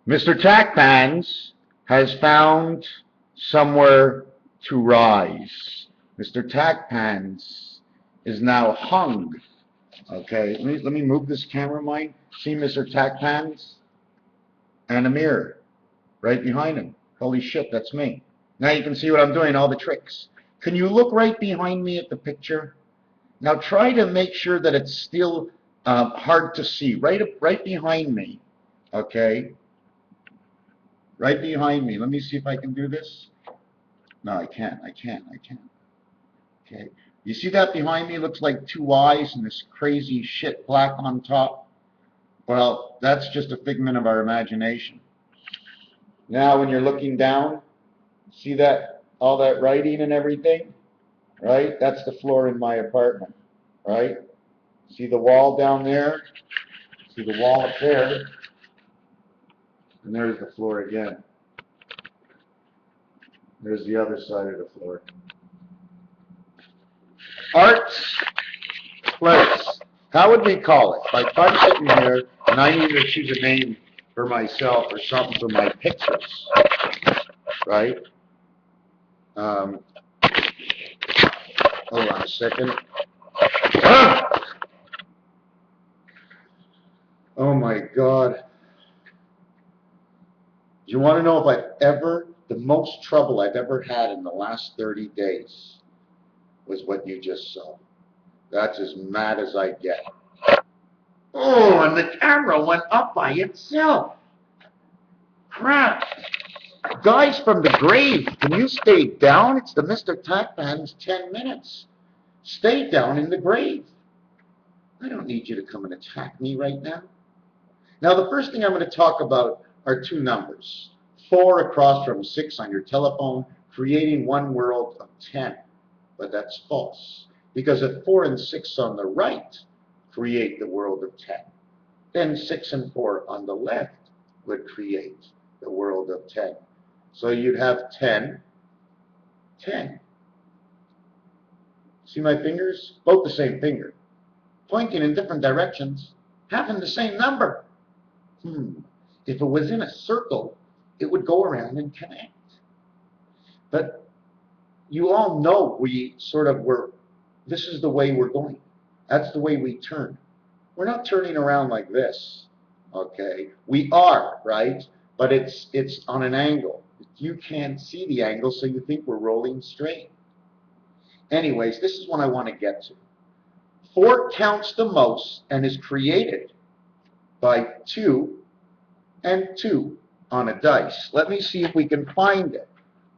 Mr. Tackpans has found somewhere to rise. Mr. Tackpans is now hung. Okay, let me move this camera, mine. See Mr. Tackpans? And a mirror right behind him. Holy shit, that's me. Now you can see what I'm doing, all the tricks. Can you look right behind me at the picture? Now try to make sure that it's still hard to see. Right behind me, okay? Right behind me. Let me see if I can do this. No, I can't. Okay. You see that behind me? Looks like two eyes and this crazy shit black on top. Well, that's just a figment of our imagination. Now when you're looking down, see that, all that writing and everything, right? That's the floor in my apartment, right? See the wall down there? See the wall up there? And there's the floor again. There's the other side of the floor. Art's place. How would we call it? Like if I'm sitting here and I need to choose a name for myself or something for my pictures, right? Hold on a second. Ah! Oh my God. Do you want to know if the most trouble I've ever had in the last 30 days was what you just saw. That's as mad as I get. Oh, and the camera went up by itself. Crap. Guys from the grave, can you stay down? It's the Mr. Tackman's 10 minutes. Stay down in the grave. I don't need you to come and attack me right now. Now, the first thing I'm going to talk about are two numbers. 4 across from 6 on your telephone, creating one world of 10. But that's false. Because if 4 and 6 on the right create the world of 10, then 6 and 4 on the left would create the world of 10. So you'd have 10, 10. See my fingers? Both the same finger. Pointing in different directions, having the same number. If it was in a circle, it would go around and connect. But you all know this is the way we're going. That's the way we turn. We're not turning around like this, okay? We are, right? But it's on an angle. You can't see the angle, so you think we're rolling straight. Anyways, this is what I want to get to. 4 counts the most and is created by 2 and 2 on a dice. Let me see if we can find it.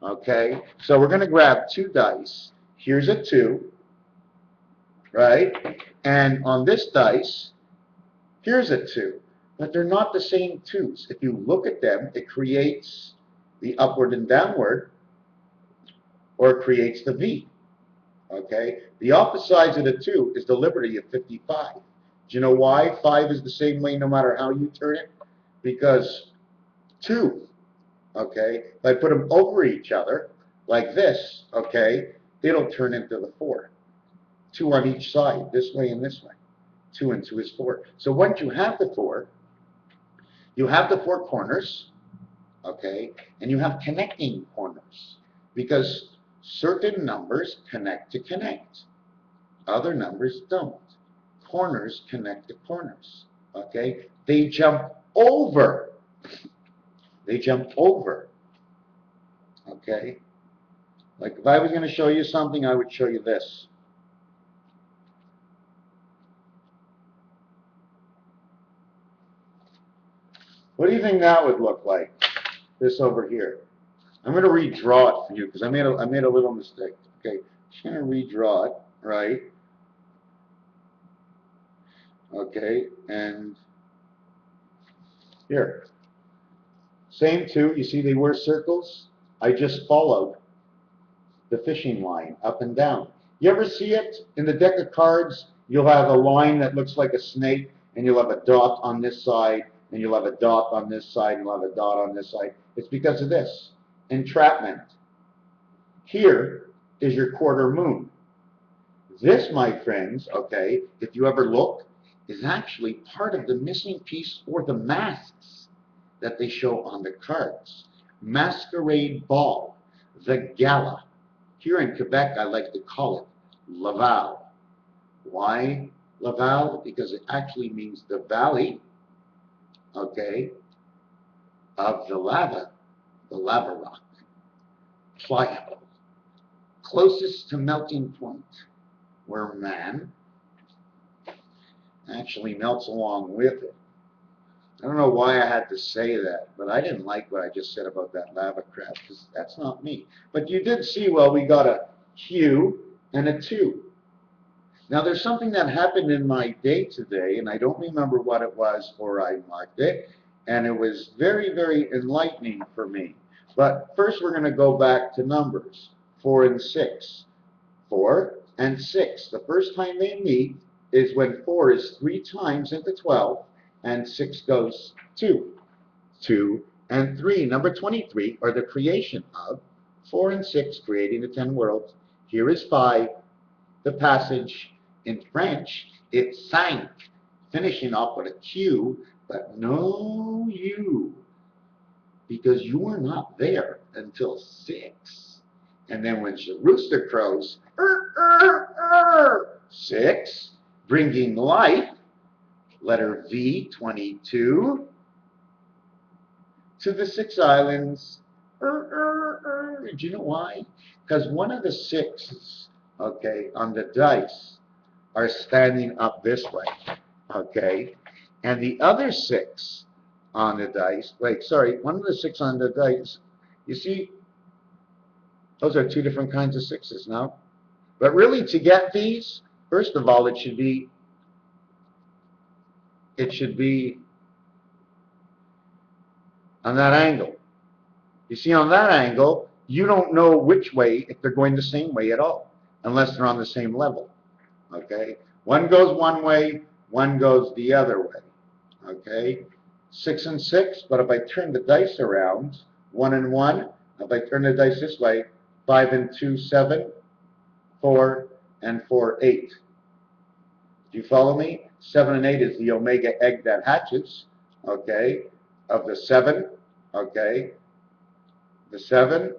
Okay, so we're going to grab 2 dice. Here's a 2, right? And on this dice, here's a 2. But they're not the same 2s. If you look at them, it creates the upward and downward, or it creates the V. Okay, the opposite sides of the 2 is the liberty of 55. Do you know why 5 is the same way no matter how you turn it? Because 2, okay, if I put them over each other like this, okay, it'll turn into the 4. 2 on each side, this way and this way. 2 and 2 is 4. So once you have the 4, you have the 4 corners, okay, and you have connecting corners, because certain numbers connect to connect. Other numbers don't. Corners connect to corners, okay? They jump over. They jump over, okay? Like if I was going to show you something, I would show you this. What do you think that would look like? This over here. I'm going to redraw it for you because I made a little mistake. Okay, just going to redraw it, right? Okay, and here. Same 2. You see they were circles? I just followed the fishing line up and down. You ever see it in the deck of cards? You'll have a line that looks like a snake, and you'll have a dot on this side, and you'll have a dot on this side, and you'll have a dot on this side. It's because of this. Entrapment. Here is your quarter moon. This, my friends, okay, if you ever look, is actually part of the missing piece or the masks that they show on the cards. Masquerade ball, the gala. Here in Quebec, I like to call it Laval. Why Laval? Because it actually means the valley, okay, of the lava rock, pliable, closest to melting point, where man actually melts along with it. I don't know why I had to say that, but I didn't like what I just said about that lava crab, because that's not me. But you did see, well, we got a Q and a 2. Now, there's something that happened in my day today, and I don't remember what it was, or I marked it, and it was very, very enlightening for me. But first, we're going to go back to numbers, 4 and 6. 4 and 6. The first time they meet is when 4 is 3 times into 12, and 6 goes 2. 2 and 3. Number 23, or the creation of 4 and 6, creating the 10 worlds. Here is 5. The passage in French, it's Sain, finishing off with a Q, but no U, because you were not there until 6. And then when the rooster crows, 6, bringing life, letter V, 22, to the 6 islands. Do you know why? Because one of the 6s, okay, on the dice are standing up this way, okay, and the other 6 on the dice, wait, sorry, one of the 6 on the dice, you see, those are 2 different kinds of 6s now. But really, to get these, first of all, it should be on that angle. You see, on that angle, you don't know which way, if they're going the same way at all, unless they're on the same level. Okay? One goes one way, one goes the other way. Okay? 6 and 6, but if I turn the dice around, 1 and 1, if I turn the dice this way, 5 and 2, 7, 4 and 4, 8. Do you follow me? 7 and 8 is the omega egg that hatches, okay, of the 7, okay? The 7,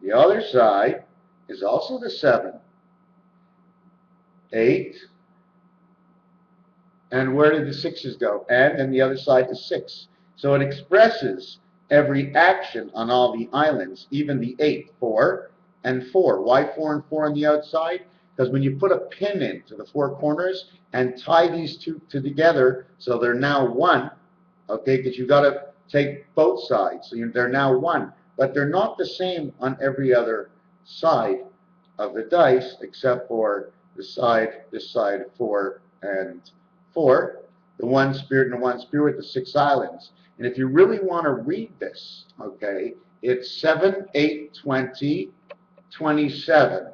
the other side is also the 7. 8, and where did the 6s go? And then the other side is 6. So it expresses every action on all the islands, even the 8, 4 and 4. Why 4 and 4 on the outside? Because when you put a pin into the 4 corners and tie these two together, so they're now 1, okay, because you've got to take both sides, so they're now 1. But they're not the same on every other side of the dice, except for this side 4 and 4, the one spirit and the one spirit, the 6 islands. And if you really want to read this, okay, it's 7, 8, 20, 27.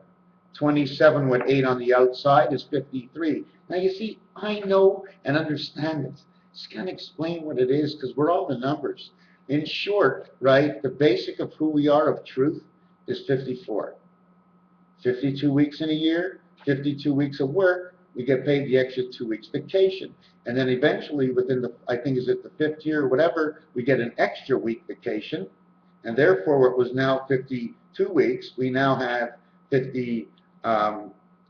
27 with 8 on the outside is 53. Now you see, I know and understand it. Just can't explain what it is because we're all the numbers. In short, right, the basic of who we are of truth is 54. 52 weeks in a year, 52 weeks of work, we get paid the extra 2 weeks vacation. And then eventually within the, I think is it the 5th year or whatever, we get an extra week vacation. And therefore it was now 52 weeks. We now have 50,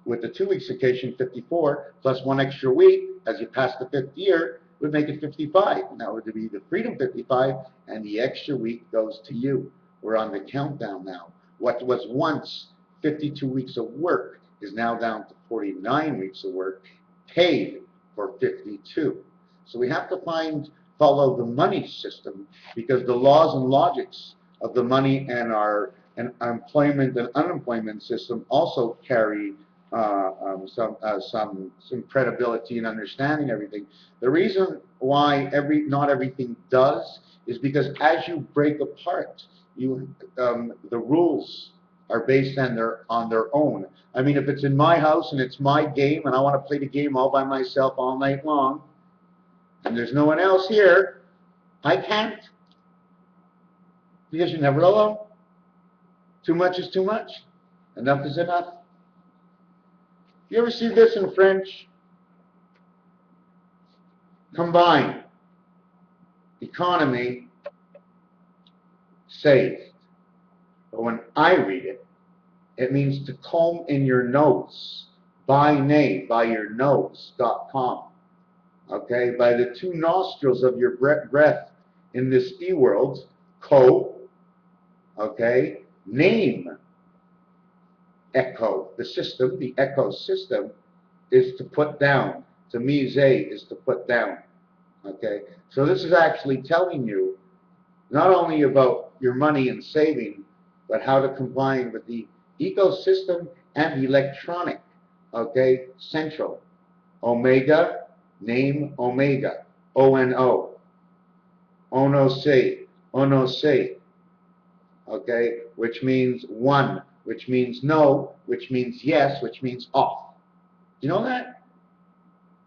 with the 2 weeks vacation, 54, plus 1 extra week as you pass the 5th year, would make it 55. And that would be the Freedom 55, and the extra week goes to you. We're on the countdown now. What was once 52 weeks of work is now down to 49 weeks of work, paid for 52. So we have to follow the money system, because the laws and logics of the money and our employment and unemployment system also carry some credibility and understanding everything. The reason why not everything does is because as you break apart, the rules are based on their own. I mean, if it's in my house and it's my game and I want to play the game all by myself all night long, and there's no one else here, I can't, because you're never alone. Too much is too much. Enough is enough. You ever see this in French? Combine economy saved. But when I read it, it means to comb in your nose, by name, by your nose.com. Okay, by the two nostrils of your breath in this e-world, okay, name, echo, the system, the echo system is to put down. To mise is to put down. Okay, so this is actually telling you not only about your money and saving, but how to combine with the ecosystem and electronic, okay, central. Omega, name Omega, O-N-O, ono se, okay, which means one, which means no, which means yes, which means off. You know that?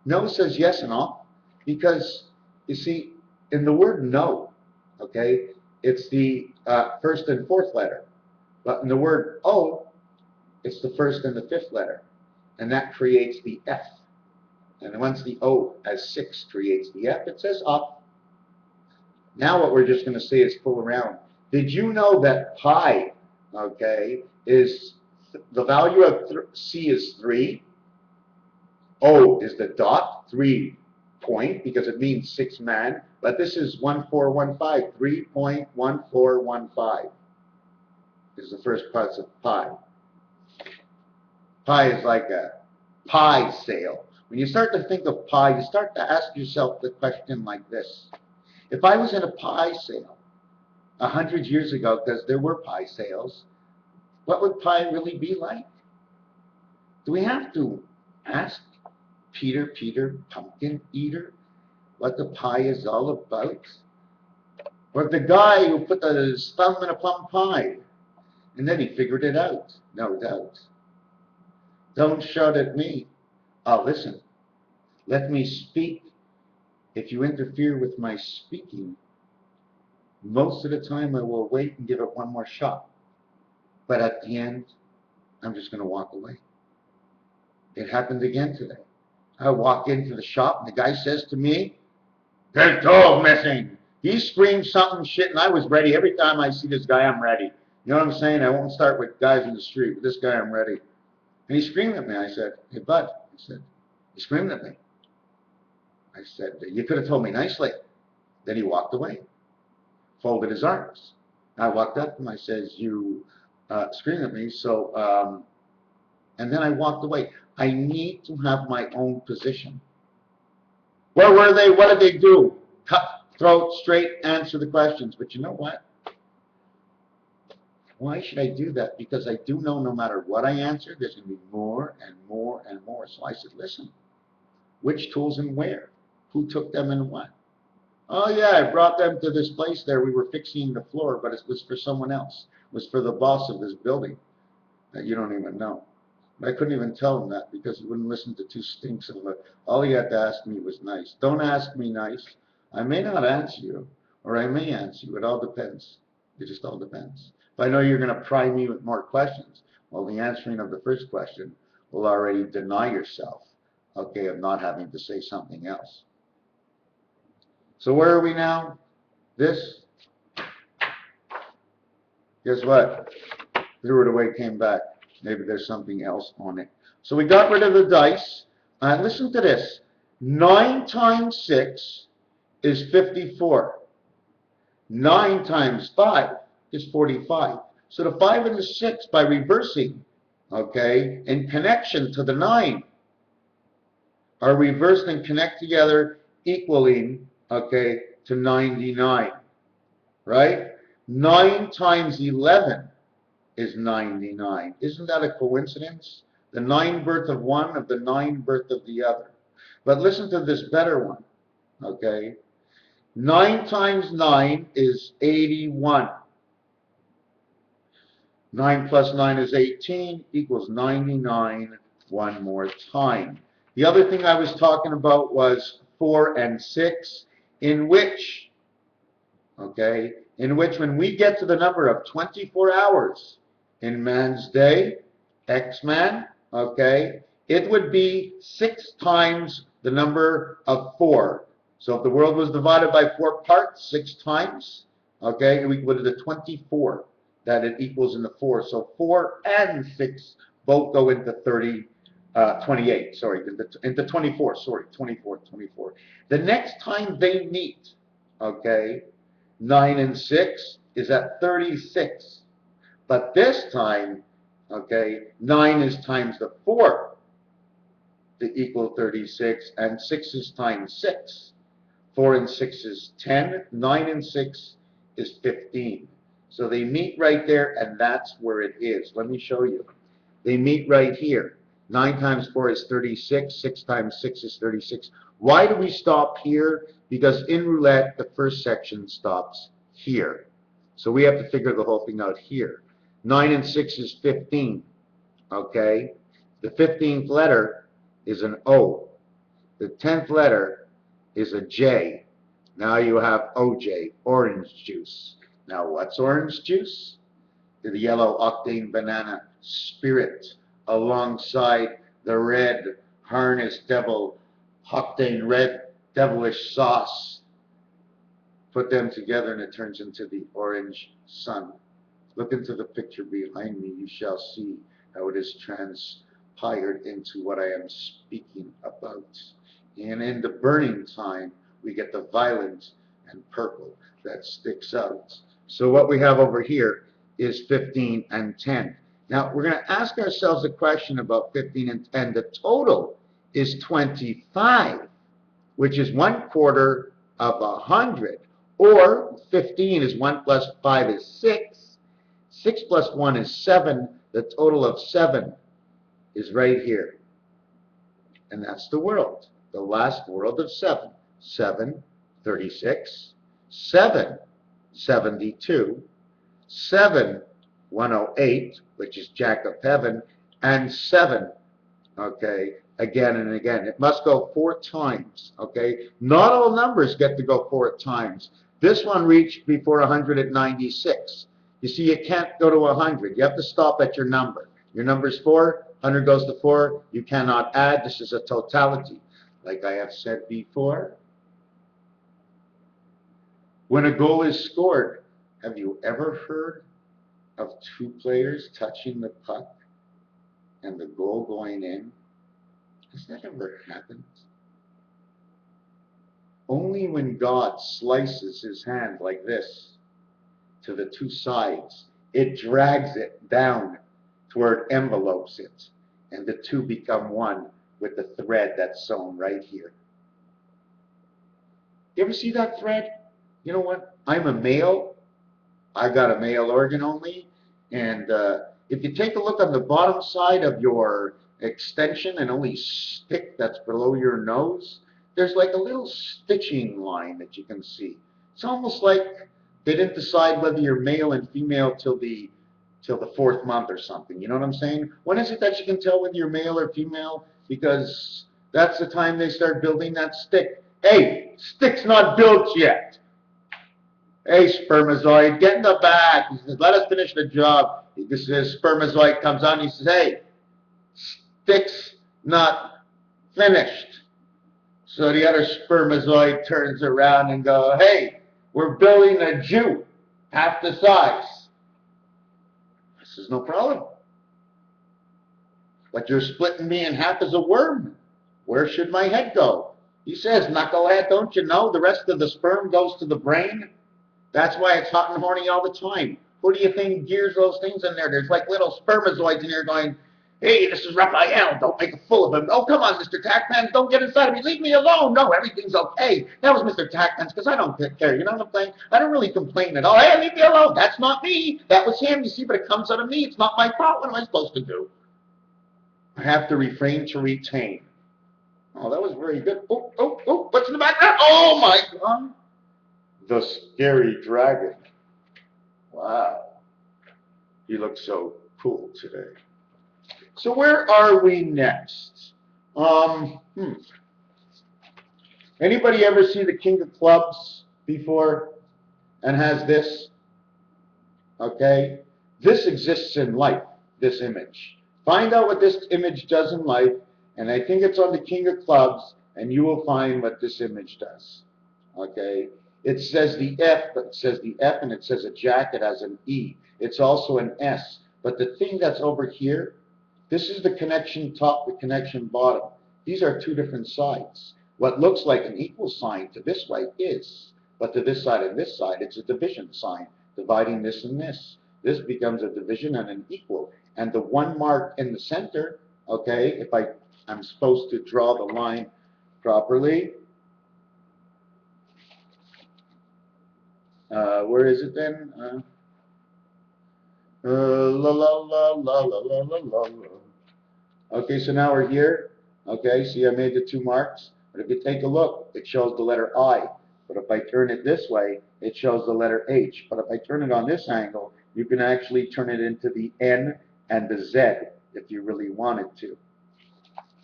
No says yes and off because, you see, in the word no, okay, it's the first and fourth letter. But in the word O, it's the first and the fifth letter. And that creates the F. And once the O as 6 creates the F, it says up. Now what we're just going to say is pull around. Did you know that pi, okay, is the value of C is 3. O is the dot, 3 point, because it means 6 man. But this is 1415, 3.1415 is the first part of pi. Pi is like a pie sale. When you start to think of pie, you start to ask yourself the question like this. If I was in a pie sale 100 years ago, because there were pie sales, what would pie really be like? Do we have to ask Peter, pumpkin eater, what the pie is all about? Or the guy who put his thumb in a plum pie, and then he figured it out, no doubt. Don't shout at me. I'll listen. Let me speak. If you interfere with my speaking, most of the time I will wait and give it one more shot. But at the end, I'm just going to walk away. It happened again today. I walk into the shop and the guy says to me, "There's dog missing." He screamed something shit and I was ready. Every time I see this guy, I'm ready. You know what I'm saying? I won't start with guys in the street. With this guy, I'm ready. And he screamed at me. I said, "Hey, bud," I said, "you screamed at me." I said, "You could have told me nicely." Then he walked away, folded his arms. I walked up and I says, "You screamed at me," so, and then I walked away. I need to have my own position. Where were they? What did they do? Cut, throat, straight, answer the questions. But you know what? Why should I do that? Because I do know no matter what I answer, there's going to be more and more and more. So I said, listen, which tools and where? Who took them and what? Oh yeah, I brought them to this place there. We were fixing the floor, but it was for someone else. It was for the boss of this building that you don't even know. But I couldn't even tell him that because he wouldn't listen to two stinks of it. All he had to ask me was nice. Don't ask me nice. I may not answer you, or I may answer you. It all depends. It just all depends. If I know you're going to pry me with more questions, well, the answering of the first question will already deny yourself, okay, of not having to say something else. So where are we now? This? Guess what? Threw it away, came back. Maybe there's something else on it. So we got rid of the dice. Listen to this. 9 times 6 is 54. 9 times 5 is 45. So the 5 and the 6, by reversing, okay, in connection to the 9, are reversed and connect together, equaling, okay, to 99, right? 9 times 11 is 99. Isn't that a coincidence? The 9 birth of one of the 9 birth of the other. But listen to this better one, okay? 9 times 9 is 81. 9 plus 9 is 18 equals 99 one more time. The other thing I was talking about was 4 and 6, in which, okay, in which when we get to the number of 24 hours in man's day, X-man, okay, it would be 6 times the number of 4. So if the world was divided by 4 parts, 6 times, Okay, it equals the 24 that it equals in the 4. So 4 and 6 both go into 28, sorry, into 24, sorry, 24, 24. The next time they meet, okay, 9 and 6 is at 36. But this time, okay, 9 is times the 4 to equal 36, and 6 is times 6. 4 and 6 is 10, 9 and 6 is 15. So they meet right there, and that's where it is. Let me show you. They meet right here. 9 times 4 is 36, 6 times 6 is 36. Why do we stop here? Because in roulette, the first section stops here. So we have to figure the whole thing out here. 9 and 6 is 15, okay? The 15th letter is an O. The 10th letter is a J. Now you have OJ, orange juice. Now what's orange juice? The yellow octane banana spirit alongside the red harness devil octane red devilish sauce. Put them together and it turns into the orange sun. Look into the picture behind me. You shall see how it is transpired into what I am speaking about. And in the burning time, we get the violet and purple that sticks out. So what we have over here is 15 and 10. Now, we're going to ask ourselves a question about 15 and 10. The total is 25, which is 1/4 of 100. Or 15 is 1 plus 5 is 6. 6 plus 1 is 7. The total of 7 is right here. And that's the world. The last world of 7. 7, 36. 7, 72. 7, 108, which is Jack of Heaven. And 7, okay, again and again. It must go 4 times, okay? Not all numbers get to go 4 times. This one reached before 100 at 96. You see, you can't go to 100. You have to stop at your number. Your number's 4, 100 goes to 4. You cannot add. This is a totality. Like I have said before, when a goal is scored, have you ever heard of 2 players touching the puck and the goal going in? Has that ever happened? Only when God slices his hand like this to the 2 sides, it drags it down to where it envelopes it, and the 2 become 1 with the thread that's sewn right here. You ever see that thread? You know what? I'm a male. I got a male organ only, and if you take a look on the bottom side of your extension and only stick that's below your nose, there's like a little stitching line that you can see. It's almost like they didn't decide whether you're male and female till the 4th month or something. You know what I'm saying? When is it that you can tell whether you're male or female? Because that's the time they start building that stick. Hey, stick's not built yet. Hey, spermatozoid, get in the back. He says, let us finish the job. This spermatozoid comes on. He says, hey, stick's not finished. So the other spermatozoid turns around and goes, hey, we're building a Jew, half the size. I says, no problem. But you're splitting me in half as a worm. Where should my head go? He says, knucklehead, don't you know the rest of the sperm goes to the brain? That's why it's hot and horny all the time. Who do you think gears those things in there? There's like little spermatozoids in here going, hey, this is Raphael. Don't make a fool of him. Oh, come on, Mr. Tackpants. Don't get inside of me. Leave me alone. No, everything's okay. That was Mr. Tackpants because I don't care. You know what I'm saying? I don't really complain at all. Hey, leave me alone. That's not me. That was him. You see, but it comes out of me. It's not my fault. What am I supposed to do? I have to refrain to retain. Oh, that was very good. Oh, oh, oh, what's in the background? Oh, my God. The scary dragon. Wow. He looks so cool today. So where are we next? Anybody ever see the King of Clubs before and has this? Okay. This exists in life, this image. Find out what this image does in life, and I think it's on the King of Clubs, and you will find what this image does. Okay. It says the F, but it says the F and it says a jacket as an E. It's also an S. But the thing that's over here, this is the connection top, the connection bottom. These are two different sides. What looks like an equal sign to this way is, but to this side and this side, it's a division sign, dividing this and this. This becomes a division and an equal. And the one mark in the center, okay, if I'm supposed to draw the line properly, where is it then? La la la la la la la la la. Okay, so now we're here. Okay, see I made the two marks. But if you take a look, it shows the letter I. But if I turn it this way, it shows the letter H. But if I turn it on this angle, you can actually turn it into the N and the Z if you really wanted to.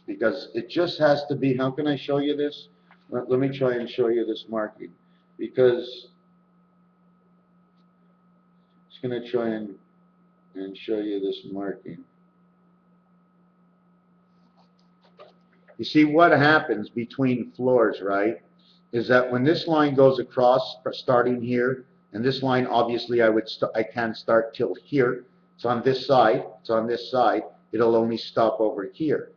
Because it just has to be, how can I show you this? Let me try and show you this marking. Because I'm just going to try and show you this marking. You see what happens between floors, right, is that when this line goes across, starting here, and this line obviously I can't start till here. It's on this side. It's on this side. It'll only stop over here.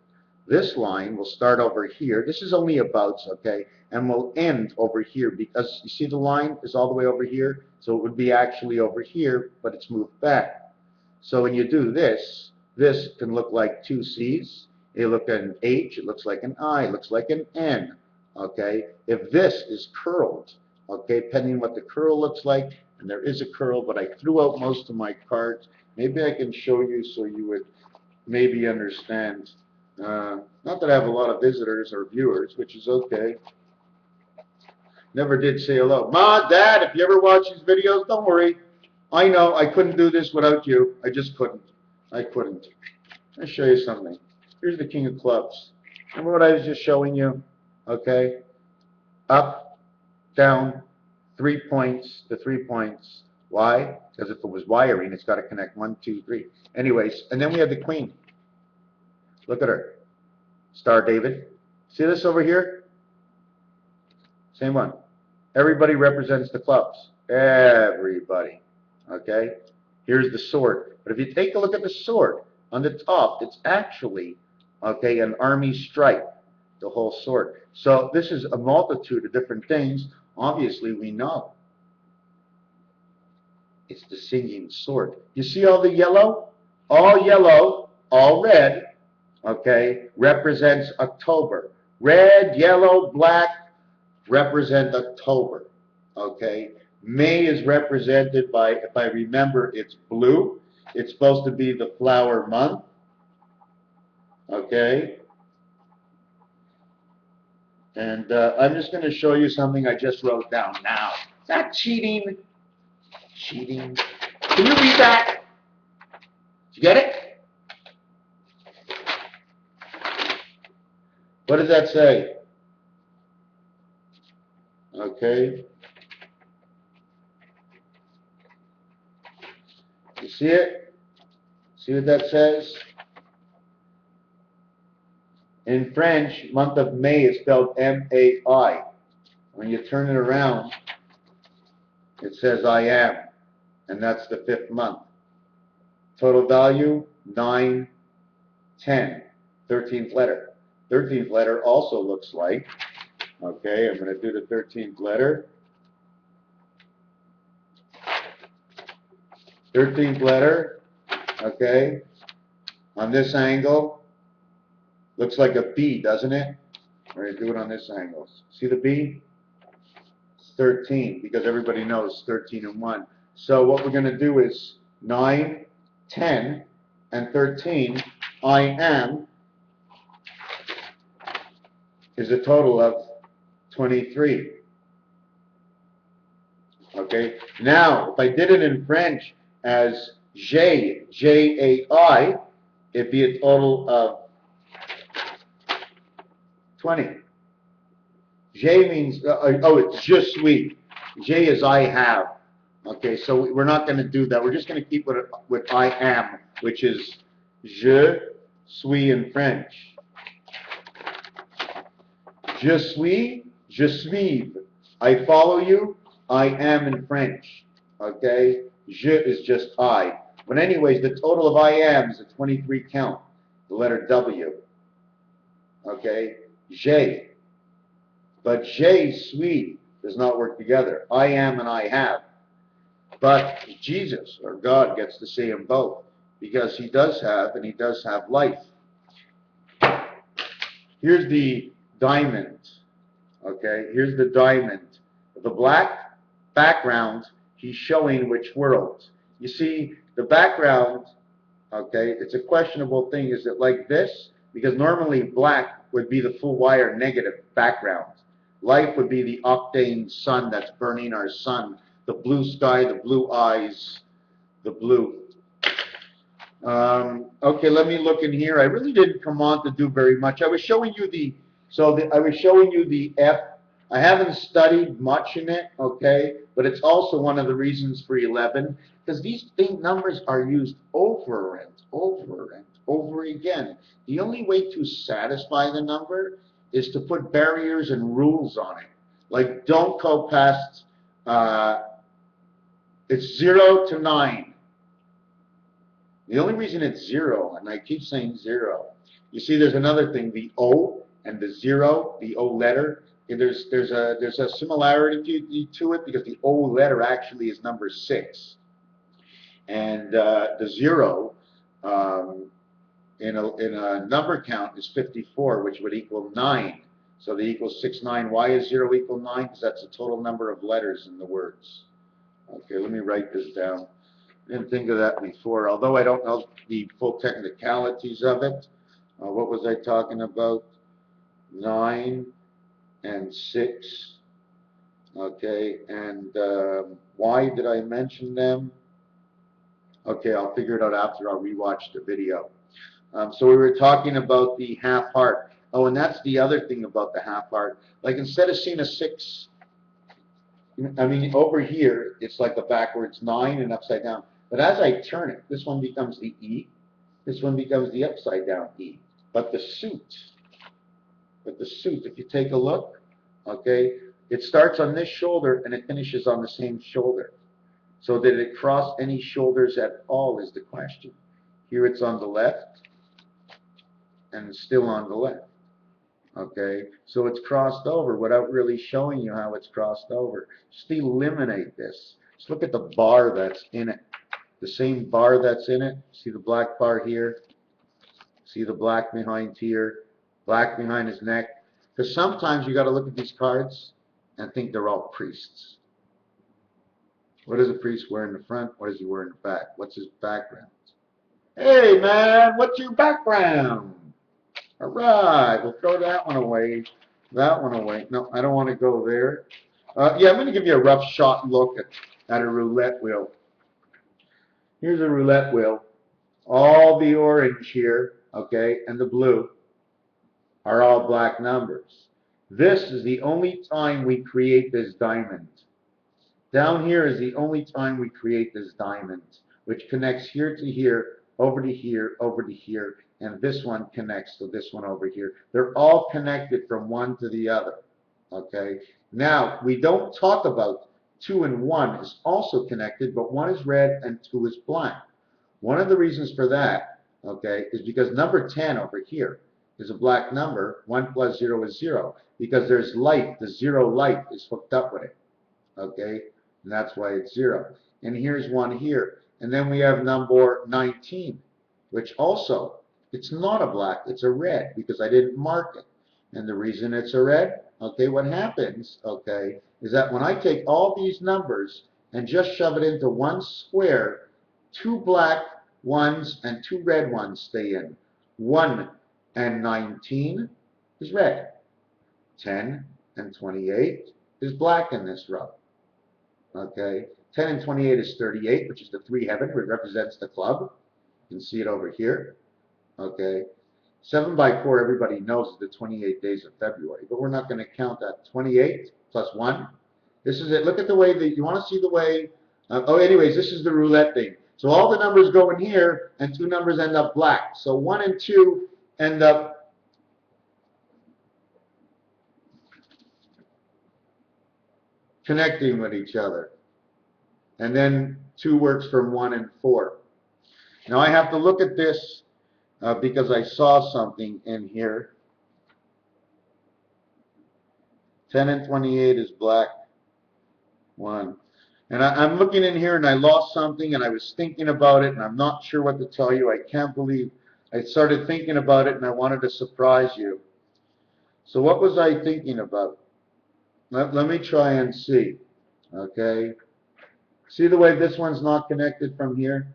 This line will start over here. This is only abouts, okay, and will end over here because you see the line is all the way over here, so it would be actually over here, but it's moved back. So when you do this, this can look like two C's. It looks like an H, it looks like an I, it looks like an N, okay? If this is curled, okay, depending what the curl looks like, and there is a curl, but I threw out most of my cards. Maybe I can show you so you would maybe understand. Not that I have a lot of visitors or viewers, which is okay. Never did say hello. Ma, Dad, if you ever watch these videos, don't worry. I know I couldn't do this without you. I just couldn't. I couldn't. I'll show you something. Here's the King of Clubs. Remember what I was just showing you? Okay. Up, down, 3 points to 3 points. Why? Because if it was wiring, it's got to connect 1, 2, 3. Anyways, and then we have the Queen. Look at her. Star David. See this over here? Same one. Everybody represents the clubs. Everybody. Okay? Here's the sword. But if you take a look at the sword, on the top, it's actually, okay, an army stripe, the whole sword. So this is a multitude of different things. Obviously, we know it's the singing sword. You see all the yellow? All yellow, all red, okay, represents October. Red, yellow, black represent October, okay? May is represented by, if I remember, it's blue. It's supposed to be the flower month, okay? And I'm just going to show you something I just wrote down now. Is that cheating? Cheating. Can you read that? Did you get it? What does that say? Okay. You see it? See what that says? In French, month of May is spelled M-A-I. When you turn it around, it says I am. And that's the 5th month. Total value, 9, 10. 13th letter. 13th letter also looks like, okay, I'm going to do the 13th letter. 13th letter, okay, on this angle, looks like a B, doesn't it? We're going to do it on this angle. See the B? It's 13, because everybody knows 13 and 1. So what we're going to do is 9, 10, and 13, I am, is a total of 23. Okay? Now, if I did it in French as J, J-A-I, it'd be a total of 20. J means, oh, it's je suis. J is I have. Okay, so we're not going to do that. We're just going to keep with I am, which is je suis in French. Je suis, je suive. I follow you, I am in French. Okay? Je is just I. But anyways, the total of I am is a 23 count. The letter W. Okay? J'ai. But j'ai suis does not work together. I am and I have. But Jesus, or God, gets to say them both. Because he does have, and he does have life. Here's the diamond. Okay, here's the diamond. The black background, he's showing which world. You see, the background, okay, it's a questionable thing. Is it like this? Because normally black would be the full wire negative background. Life would be the octane sun that's burning our sun. The blue sky, the blue eyes, the blue. Okay, let me look in here. I really didn't come on to do very much. I was showing you I was showing you the F. I haven't studied much in it, okay, but it's also one of the reasons for 11, because these numbers are used over and over and over again. The only way to satisfy the number is to put barriers and rules on it. Like, don't go past, it's 0 to 9. The only reason it's 0, and I keep saying 0, you see there's another thing, the O and the 0, the O letter, there's a similarity to it because the O letter actually is number 6. And the 0 in a number count is 54, which would equal 9. So they equal 6, 9. Why is 0 equal 9? Because that's the total number of letters in the words. Okay, let me write this down. I didn't think of that before, although I don't know the full technicalities of it. What was I talking about? 9 and 6. Okay, and why did I mention them? Okay, I'll figure it out after I'll rewatch the video. So we were talking about the half heart. Oh, and that's the other thing about the half heart. Like, instead of seeing a 6, I mean, over here, it's like the backwards 9 and upside down. But as I turn it, this one becomes the E. This one becomes the upside down E. But the suit, if you take a look, okay, it starts on this shoulder and it finishes on the same shoulder. So did it cross any shoulders at all is the question. Here it's on the left and still on the left. Okay, so it's crossed over without really showing you how it's crossed over. Just eliminate this. Just look at the bar that's in it. The same bar that's in it. See the black bar here? See the black behind here? Black behind his neck? Because sometimes you got to look at these cards and think they're all priests. What does a priest wear in the front? What does he wear in the back? What's his background? Hey man, what's your background? All right, we'll throw that one away. That one away. No, I don't want to go there. Yeah, I'm going to give you a rough shot look at a roulette wheel. Here's a roulette wheel. All the orange here, okay, and the blue are all black numbers. This is the only time we create this diamond. Down here is the only time we create this diamond, which connects here to here, over to here, over to here, and this one connects to this one over here. They're all connected from one to the other, okay? Now, we don't talk about 2 and 1 is also connected, but 1 is red and 2 is black. One of the reasons for that, okay, is because number 10 over here is a black number. 1 plus 0 is 0, because there's light. The 0 light is hooked up with it, okay? And that's why it's 0. And here's 1 here. And then we have number 19, which also, it's not a black, it's a red, because I didn't mark it. And the reason it's a red, okay, what happens, okay, is that when I take all these numbers and just shove it into one square, 2 black ones and 2 red ones stay in. 1 and 19 is red. 10 and 28 is black in this row. Okay, 10 and 28 is 38, which is the 3 heaven, which represents the club. You can see it over here. Okay, 7 by 4, everybody knows is the 28 days of February, but we're not going to count that. 28 plus 1. This is it. Look at the way that you want to see the way. Oh, anyways, this is the roulette thing. So all the numbers go in here, and 2 numbers end up black. So 1 and 2 end up connecting with each other. And then 2 works from 1 and 4. Now I have to look at this because I saw something in here. 10 and 28 is black 1. And I'm looking in here and I lost something and I was thinking about it and I'm not sure what to tell you. I can't believe I started thinking about it and I wanted to surprise you. So what was I thinking about? Let me try and see. Okay. See the way this one's not connected from here,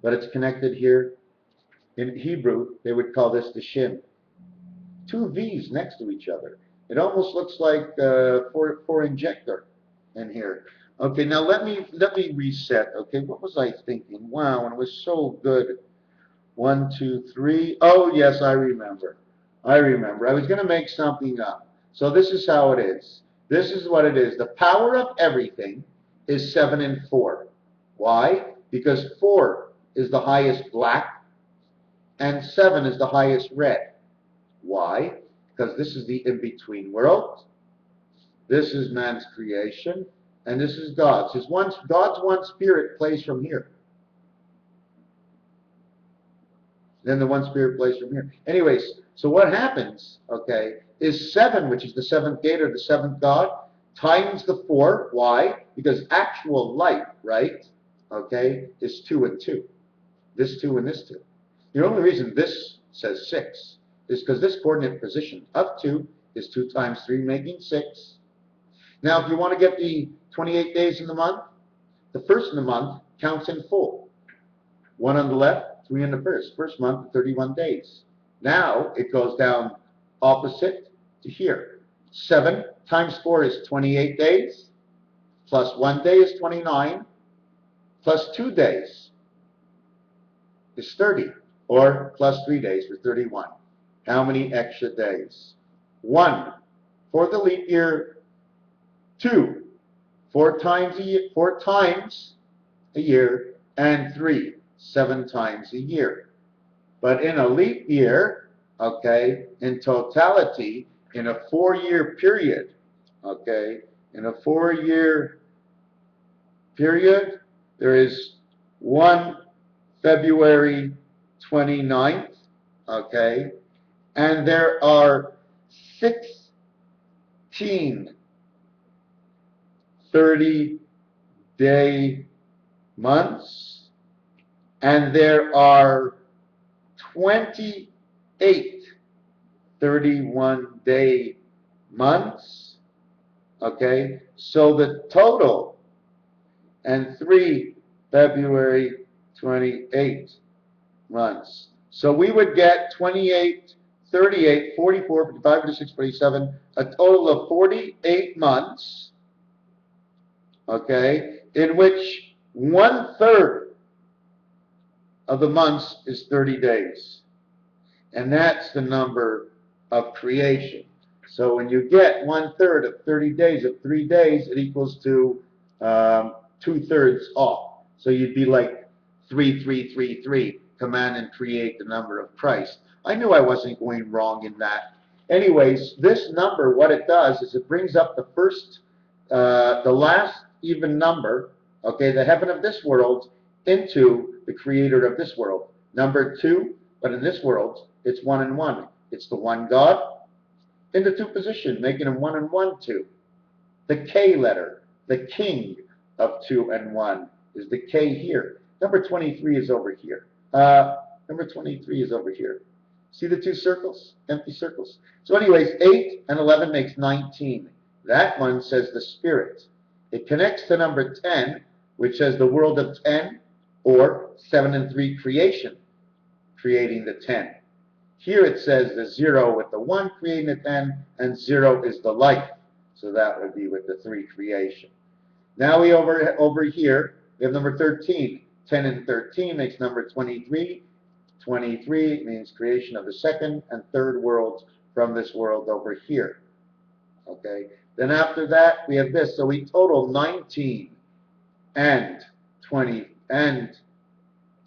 but it's connected here? In Hebrew, they would call this the shin. 2 V's next to each other. It almost looks like for injector in here. Okay, now let me reset. Okay, what was I thinking? Wow, and it was so good. 1, 2, 3. Oh yes, I remember. I was going to make something up. So this is how it is. This is what it is. The power of everything is 7 and 4. Why? Because 4 is the highest black and 7 is the highest red. Why? Because this is the in-between world. This is man's creation. And this is God's. God's one spirit plays from here. Then the one spirit plays from here. Anyways, so what happens, okay, is 7, which is the 7th gate or the 7th God, times the 4. Why? Because actual light, right, okay, is 2 and 2. This 2 and this 2. The only reason this says 6 is because this coordinate position of 2 is 2 times 3, making 6. Now, if you want to get the 28 days in the month, the first in the month counts in full. 1 on the left, 3 on the first. First month, 31 days. Now, it goes down opposite to here. 7 times 4 is 28 days, plus 1 day is 29, plus 2 days is 30, or plus 3 days for 31. How many extra days? 1 for the leap year, 2 4 times a year, and 3 7 times a year. But in a leap year, okay, in totality, in a 4-year period, okay, in a 4-year period, there is 1 February 29th, okay, and there are 16 30-day months, and there are 28 31-day months, okay? So the total, and 3 February 28 months. So we would get 28, 38, 44, 55, 56, 47, a total of 48 months, okay, in which 1/3 of the months is 30 days. And that's the number of creation. So when you get 1/3 of 30 days of 3 days, it equals to 2/3 off. So you'd be like 3, 3, 3, 3. Command and create the number of Christ. I knew I wasn't going wrong in that. Anyways, this number, what it does is it brings up the first, the last even number, okay, the heaven of this world, into the creator of this world. Number 2, but in this world, it's 1 and 1. It's the one God in the 2 position, making him 1 and 1, 2. The K letter, the king of 2 and 1, is the K here. Number 23 is over here. Number 23 is over here. See the 2 circles? Empty circles. So anyways, 8 and 11 makes 19. That one says the Spirit. It connects to number 10, which says the world of 10, or 7 and 3 creation, creating the 10. Here it says the 0 with the 1 creating the 10, and 0 is the life. So that would be with the 3 creation. Now we over here, we have number 13. 10 and 13 makes number 23. 23 means creation of the 2nd and 3rd worlds from this world over here. Okay. Then after that, we have this. So we total 19 and 20 and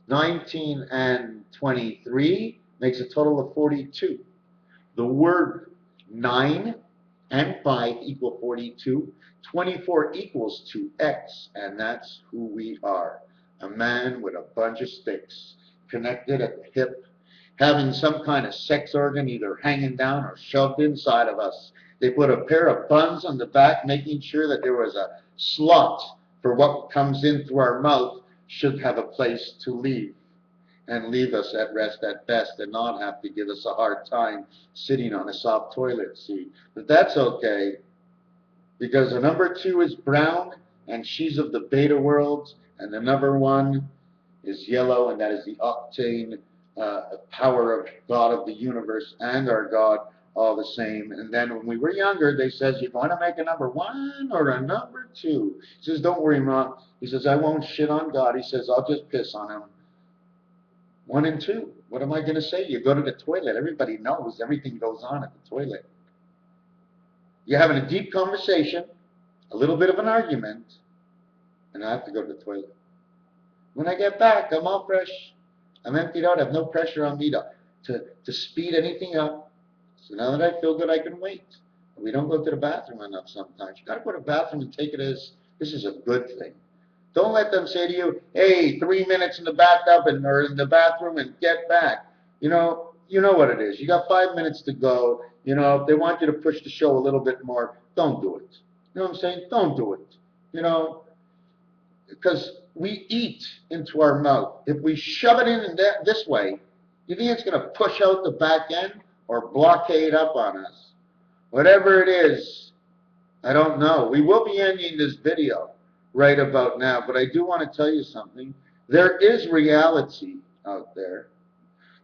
19 and 23 makes a total of 42. The word 9 and 5 equal 42. 24 equals 2x, and that's who we are. A man with a bunch of sticks connected at the hip, having some kind of sex organ either hanging down or shoved inside of us. They put a pair of buns on the back, making sure that there was a slot for what comes in through our mouth should have a place to leave, and leave us at rest at best, and not have to give us a hard time sitting on a soft toilet seat. But that's okay, because the number 2 is brown, and she's of the beta world, and the number 1 is yellow, and that is the octane power of God of the universe and our God all the same. And then when we were younger, they says, you're going to make a number 1 or a number 2. He says, don't worry, Mom. He says, I won't shit on God. He says, I'll just piss on him. 1 and 2. What am I going to say? You go to the toilet. Everybody knows everything goes on at the toilet. You're having a deep conversation, a little bit of an argument, and I have to go to the toilet. When I get back, I'm all fresh. I'm emptied out. I have no pressure on me to speed anything up. So now that I feel good, I can wait. We don't go to the bathroom enough sometimes. You got to go to the bathroom and take it as this is a good thing. Don't let them say to you, hey, 3 minutes in the bathtub or in the bathroom and get back. You know what it is. You got 5 minutes to go. You know, if they want you to push the show a little bit more, don't do it. You know what I'm saying? Don't do it. You know, because we eat into our mouth. If we shove it in this way, you think it's going to push out the back end or blockade up on us? Whatever it is, I don't know. We will be ending this video right about now, but I do want to tell you something. There is reality out there.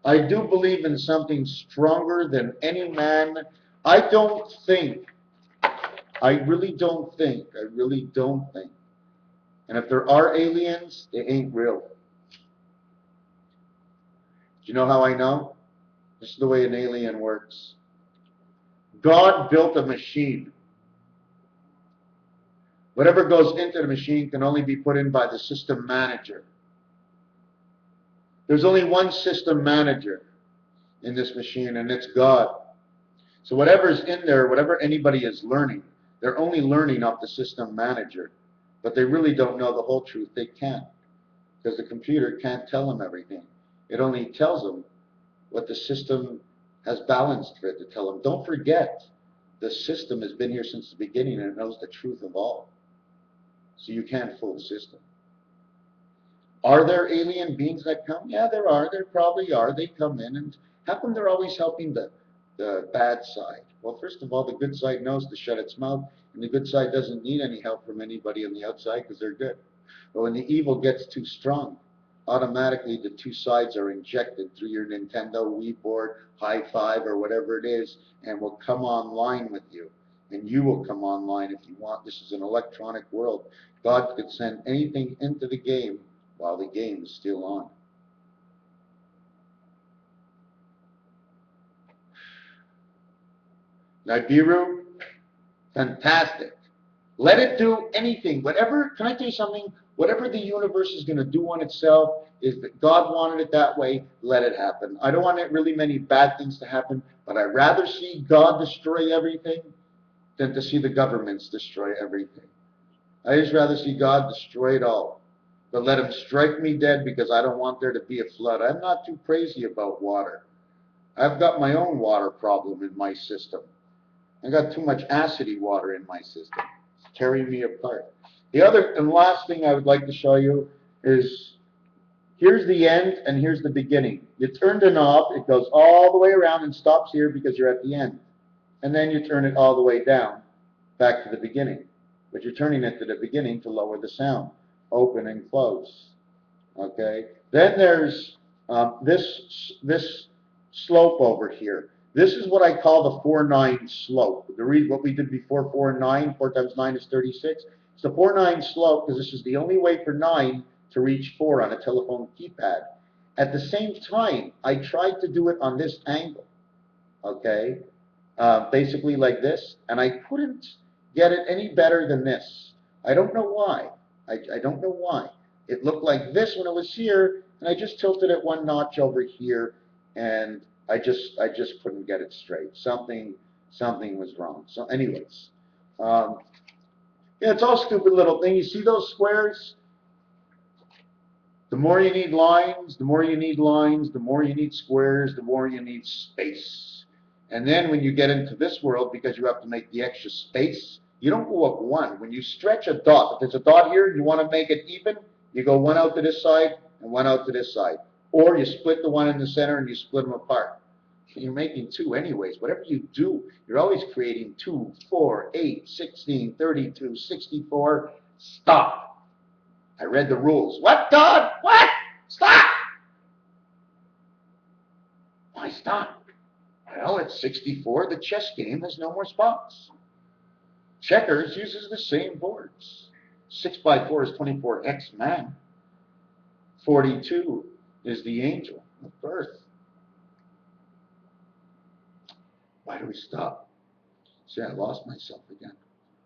I do believe in something stronger than any man. I really don't think. And if there are aliens, they ain't real. Do you know how I know? This is the way an alien works. God built a machine. Whatever goes into the machine can only be put in by the system manager. There's only one system manager in this machine, and it's God. So whatever's in there, whatever anybody is learning, they're only learning off the system manager. But they really don't know the whole truth. They can't, because the computer can't tell them everything. It only tells them what the system has balanced for it to tell them. Don't forget, the system has been here since the beginning, and it knows the truth of all. So you can't fool the system. Are there alien beings that come? Yeah, there are. There probably are. They come in, and how come they're always helping the bad side? Well, first of all, the good side knows to shut its mouth, and the good side doesn't need any help from anybody on the outside because they're good. But when the evil gets too strong, automatically the two sides are injected through your Nintendo Wii board, High Five, or whatever it is, and will come online with you. And you will come online if you want. This is an electronic world. God could send anything into the game while the game is still on. Nibiru, fantastic. Let it do anything. Whatever, can I tell you something? Whatever the universe is going to do on itself, is that God wanted it that way, let it happen. I don't want really many bad things to happen, but I'd rather see God destroy everything than to see the governments destroy everything. I just rather see God destroy it all. But let him strike me dead because I don't want there to be a flood. I'm not too crazy about water. I've got my own water problem in my system. I got too much acidy water in my system. It's tearing me apart. The other and last thing I would like to show you is here's the end and here's the beginning. You turn the knob, it goes all the way around and stops here because you're at the end. And then you turn it all the way down back to the beginning. But you're turning it to the beginning to lower the sound. Open and close. Okay? Then there's this slope over here. This is what I call the 4-9 slope. What we did before 4 and 9, 4 times 9 is 36. It's the 4-9 slope because this is the only way for 9 to reach 4 on a telephone keypad. At the same time, I tried to do it on this angle. Okay? Basically like this, and I couldn't get it any better than this. I don't know why. I don't know why. It looked like this when it was here, and I just tilted it 1 notch over here, and I just couldn't get it straight. Something Something was wrong. So anyways, yeah, it's all stupid little things. You see those squares? The more you need lines, the more you need lines, the more you need squares, the more you need space. And then when you get into this world, because you have to make the extra space, you don't go up one. When you stretch a dot, if there's a dot here, you want to make it even, you go one out to this side and one out to this side. Or you split the one in the center and you split them apart. You're making two anyways. Whatever you do, you're always creating 2, 4, 8, 16, 32, 64. Stop. I read the rules. What, God? What? Stop! Why stop? Well, it's 64. The chess game has no more spots. Checkers uses the same boards. 6 by 4 is 24 X-Man. 42 is the angel of birth. Why do we stop? See, I lost myself again.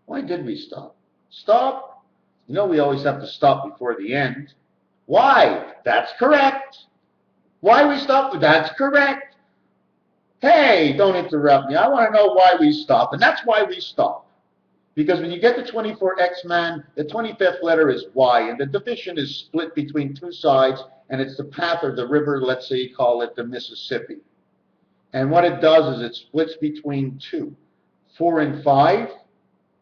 Why did we stop? Stop! You know we always have to stop before the end. Why? That's correct. Why we stop? That's correct. Hey, don't interrupt me. I want to know why we stop. And that's why we stop. Because when you get to 24 X-Man, the 25th letter is Y, and the division is split between two sides, and it's the path of the river, let's say you call it the Mississippi. And what it does is it splits between two. 4 and 5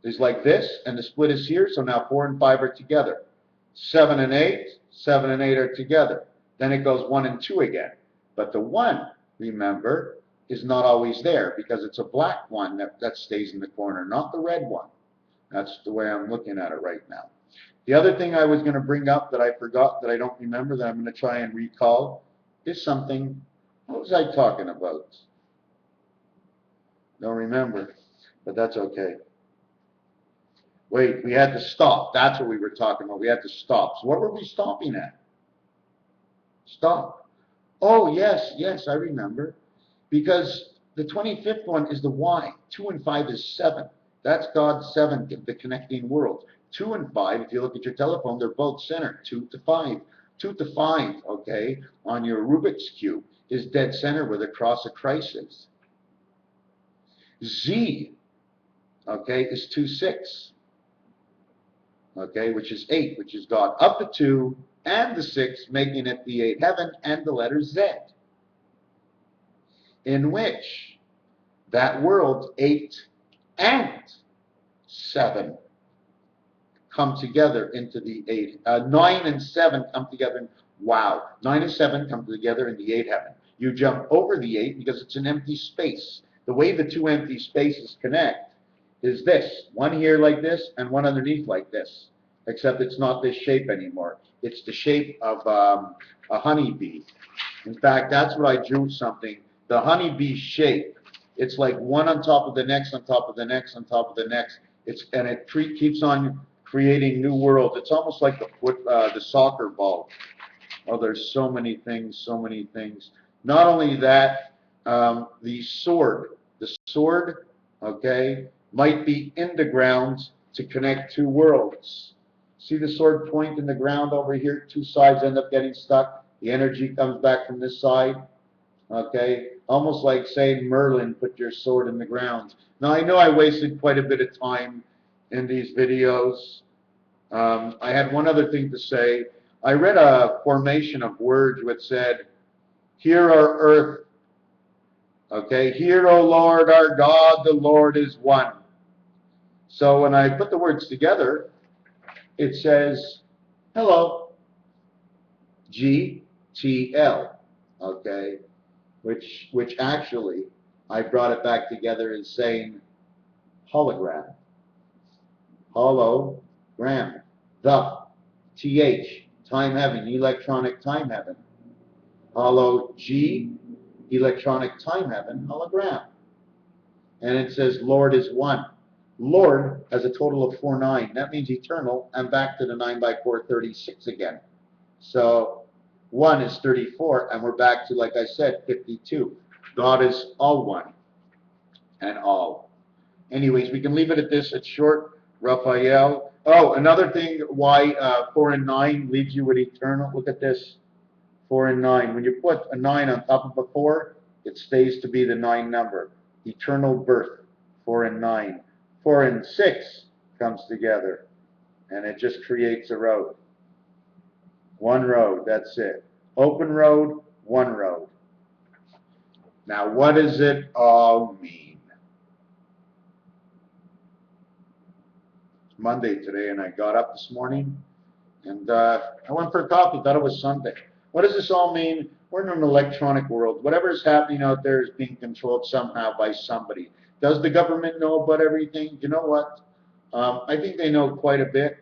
is like this, and the split is here, so now 4 and 5 are together. 7 and 8 are together. Then it goes 1 and 2 again. But the 1, remember, is not always there because it's a black one that stays in the corner, not the red one. That's the way I'm looking at it right now. The other thing I was going to bring up that I forgot, that I don't remember, that I'm going to try and recall, is something. What was I talking about? Don't remember, but that's okay. Wait, we had to stop. That's what we were talking about. We had to stop. So what were we stopping at? Stop. Oh, yes, I remember. Because the 25th one is the Y. 2 and 5 is 7. That's God's 7, the connecting world. 2 and 5, if you look at your telephone, they're both centered. 2 to 5. 2 to 5, okay, on your Rubik's Cube is dead center where the cross of Christ is. Z, okay, is 2, 6. Okay, which is 8, which is God. Up the 2 and the 6, making it the 8 heaven, and the letter Z. In which that world, 8 and 7, come together into the 8. 9 and 7 come together. Wow. 9 and 7 come together in the 8 heaven. You jump over the 8 because it's an empty space. The way the two empty spaces connect is this. One here like this and one underneath like this. Except it's not this shape anymore. It's the shape of a honeybee. In fact, that's what I drew something. The honeybee shape. It's like one on top of the next, on top of the next, on top of the next. And it keeps on creating new worlds. It's almost like the soccer ball. Oh, there's so many things, so many things. Not only that, the sword, okay, might be in the ground to connect two worlds. See the sword point in the ground over here? Two sides end up getting stuck. The energy comes back from this side. Okay, almost like saying, Merlin, put your sword in the ground. Now, I know I wasted quite a bit of time in these videos. I had one other thing to say. I read a formation of words which said, "Hear our earth." Okay, "Hear, O Lord, our God, the Lord is one." So when I put the words together, it says, hello, GTL. Okay, which actually, I brought it back together in saying hologram. Hologram. The TH, time heaven, electronic time heaven. Holo G, electronic time heaven, hologram. And it says Lord is one. Lord has a total of 49. That means eternal. I'm back to the 9 by 4, 36 again. So 1 is 34, and we're back to, like I said, 52. God is all one and all. Anyways, we can leave it at this. It's short, Raphael. Oh, another thing why 4 and 9 leaves you with eternal. Look at this, 4 and 9. When you put a 9 on top of a 4, it stays to be the 9 number. Eternal birth. 4 and 9. 4 and 6 comes together, and it just creates a road. One road, that's it. Open road, one road. Now, what does it all mean? It's Monday today, and I got up this morning, and I went for a coffee, thought it was Sunday. What does this all mean? We're in an electronic world. Whatever is happening out there is being controlled somehow by somebody. Does the government know about everything? You know what? I think they know quite a bit.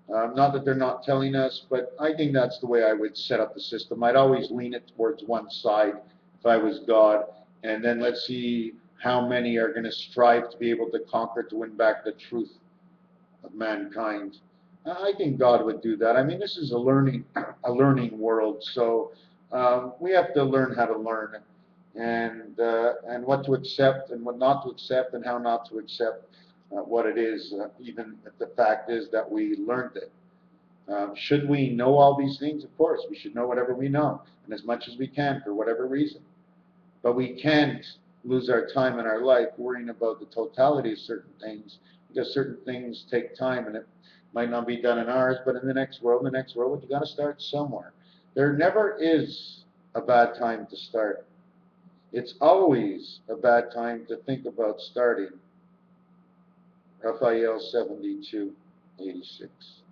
Not that they're not telling us, but I think that's the way I would set up the system. I'd always lean it towards one side if I was God, and then let's see how many are going to strive to be able to conquer, to win back the truth of mankind. I think God would do that. I mean, this is a learning world, so we have to learn how to learn, and what to accept and what not to accept, and how not to accept what it is, even if the fact is that we learned it. Should we know all these things? Of course, we should know whatever we know, and as much as we can for whatever reason. But we can't lose our time in our life worrying about the totality of certain things, because certain things take time, and it might not be done in ours, but in the next world, you got to start somewhere. There never is a bad time to start. It's always a bad time to think about starting. Raphael 72:86.